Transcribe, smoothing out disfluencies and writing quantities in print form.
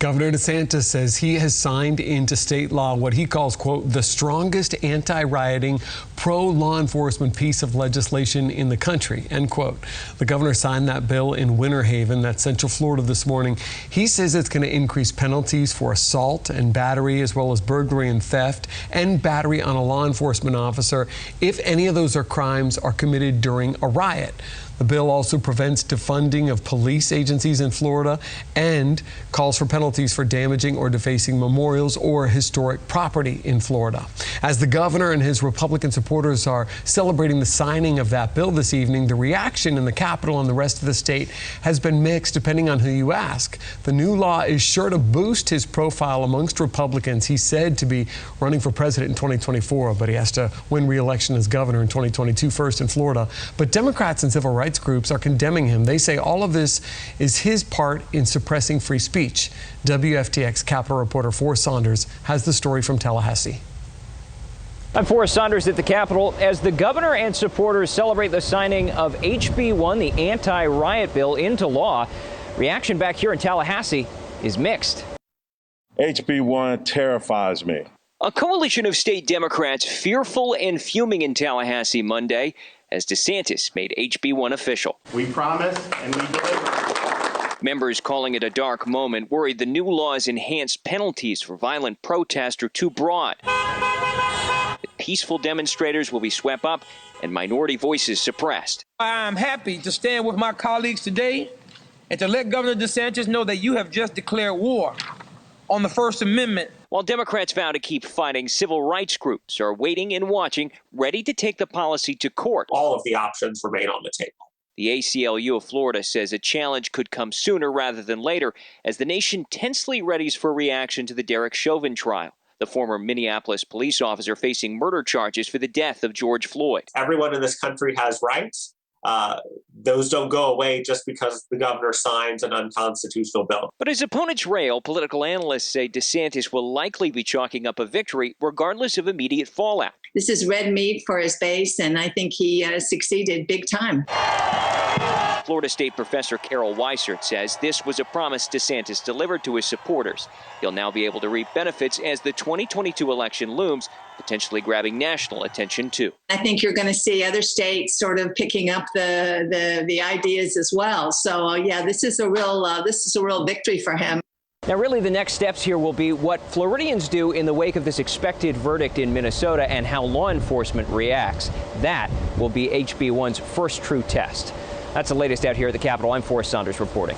Governor DeSantis says he has signed into state law what he calls, quote, the strongest anti-rioting, pro-law enforcement piece of legislation in the country, end quote. The governor signed that bill in Winter Haven, that's Central Florida, this morning. He says it's going to increase penalties for assault and battery, as well as burglary and theft, and battery on a law enforcement officer if any of those crimes are committed during a riot. The bill also prevents defunding of police agencies in Florida and calls for penalties for damaging or defacing memorials or historic property in Florida. As the governor and his Republican supporters are celebrating the signing of that bill this evening, the reaction in the Capitol and the rest of the state has been mixed depending on who you ask. The new law is sure to boost his profile amongst Republicans. He's said to be running for president in 2024, but he has to win re-election as governor in 2022 first in Florida. But Democrats and civil rights groups are condemning him. They say all of this is his part in suppressing free speech. WFTX Capitol reporter FORREST Saunders has the story from Tallahassee. I'm FORREST Saunders at the Capitol as the governor and supporters celebrate the signing of HB1, the anti-riot bill, into law. Reaction back here in Tallahassee is mixed. HB1 terrifies me. A coalition of state Democrats fearful and fuming in Tallahassee Monday as DeSantis made HB1 official. We promise and we deliver. Members calling it a dark moment, worried the new law's enhanced penalties for violent protest are too broad. That peaceful demonstrators will be swept up and minority voices suppressed. I'm happy to stand with my colleagues today and to let Governor DeSantis know that you have just declared war on the First Amendment. While Democrats vow to keep fighting, civil rights groups are waiting and watching, ready to take the policy to court. All of the options remain on the table. The ACLU of Florida says a challenge could come sooner rather than later as the nation tensely readies for reaction to the Derek Chauvin trial, the former Minneapolis police officer facing murder charges for the death of George Floyd. Everyone in this country has rights. Those don't go away just because the governor signs an unconstitutional bill. But as opponents rail, political analysts say DeSantis will likely be chalking up a victory regardless of immediate fallout. This is red meat for his base, and I think he succeeded big time. Florida State professor Carol Weissert says this was a promise DeSantis delivered to his supporters. He'll now be able to reap benefits as the 2022 election looms, potentially grabbing national attention too. I think you're going to see other states sort of picking up the ideas as well. So yeah, this is a real victory for him. Now, really, the next steps here will be what Floridians do in the wake of this expected verdict in Minnesota and how law enforcement reacts. That will be HB1's first true test. That's the latest out here at the Capitol. I'm FORREST Saunders reporting.